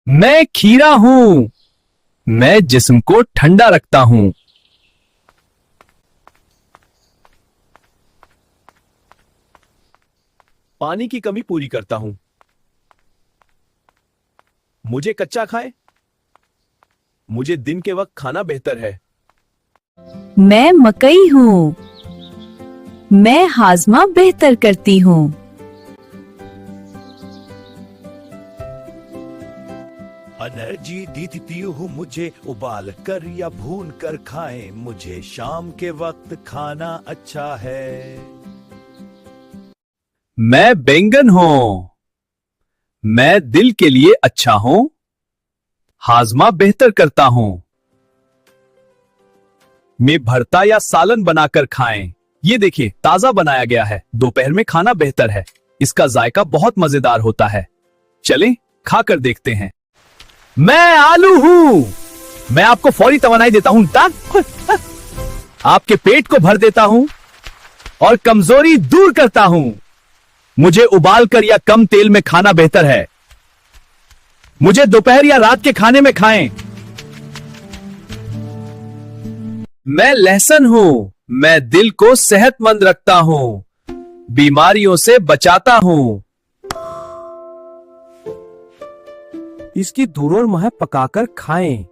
मैं खीरा हूं। मैं जिस्म को ठंडा रखता हूं। पानी की कमी पूरी करता हूं। मुझे कच्चा खाए, मुझे दिन के वक्त खाना बेहतर है। मैं मकई हूँ। मैं हाजमा बेहतर करती हूँ। एनर्जी देती हूँ मुझे, उबाल कर या भून कर खाएं, मुझे शाम के वक्त खाना अच्छा है। मैं बैंगन हूं। मैं दिल के लिए अच्छा हूं। हाजमा बेहतर करता हूं। मैं भरता या सालन बनाकर खाएं। ये देखिए, ताजा बनाया गया है। दोपहर में खाना बेहतर है। इसका जायका बहुत मजेदार होता है। चलें खाकर देखते हैं। मैं आलू हूं। मैं आपको फौरी तवानाई देता हूं, आपके पेट को भर देता हूं और कमजोरी दूर करता हूं। मुझे उबाल कर या कम तेल में खाना बेहतर है। मुझे दोपहर या रात के खाने में खाएं। मैं लहसुन हूं। मैं दिल को सेहतमंद रखता हूं। बीमारियों से बचाता हूं। इसकी दूर और मह पकाकर खाएं।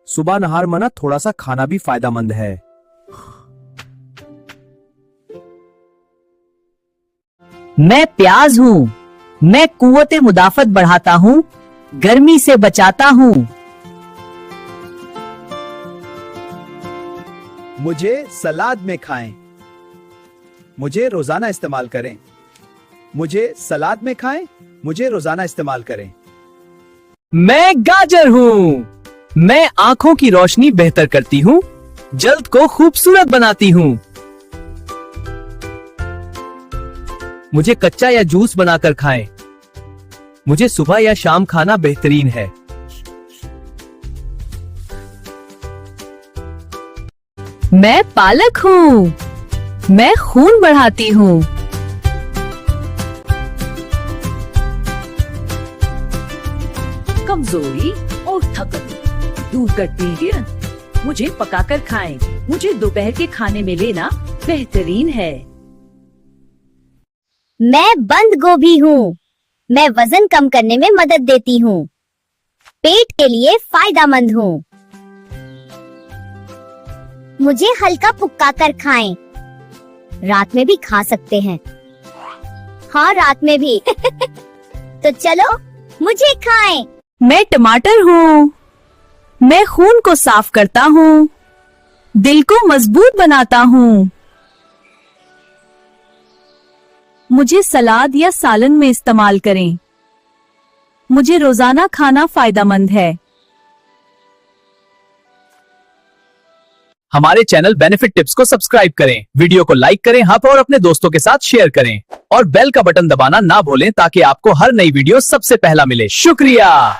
सुबह नहार मना थोड़ा सा खाना भी फायदेमंद है। मैं प्याज हूँ। मैं कुव्वते मुदाफत बढ़ाता हूँ, गर्मी से बचाता हूँ। मुझे सलाद में खाएं। मुझे रोजाना इस्तेमाल करें। मुझे सलाद में खाएं। मुझे रोजाना इस्तेमाल करें। मैं गाजर हूं। मैं आंखों की रोशनी बेहतर करती हूं, जल्द को खूबसूरत बनाती हूं। मुझे कच्चा या जूस बनाकर खाएं। मुझे सुबह या शाम खाना बेहतरीन है। मैं पालक हूँ। मैं खून बढ़ाती हूँ। कमजोरी और थकन दूर करती है। मुझे पकाकर खाएं। मुझे दोपहर के खाने में लेना बेहतरीन है। मैं बंद गोभी हूँ। मैं वजन कम करने में मदद देती हूँ। पेट के लिए फायदेमंद हूँ। मुझे हल्का पुक्का कर खाएं। रात में भी खा सकते हैं। हाँ, रात में भी। तो चलो मुझे खाएं। मैं टमाटर हूँ। मैं खून को साफ करता हूँ, दिल को मजबूत बनाता हूँ। मुझे सलाद या सालन में इस्तेमाल करें। मुझे रोजाना खाना फायदेमंद है। हमारे चैनल बेनिफिट टिप्स को सब्सक्राइब करें, वीडियो को लाइक करें, और अपने दोस्तों के साथ शेयर करें और बेल का बटन दबाना ना भूलें ताकि आपको हर नई वीडियो सबसे पहला मिले। शुक्रिया।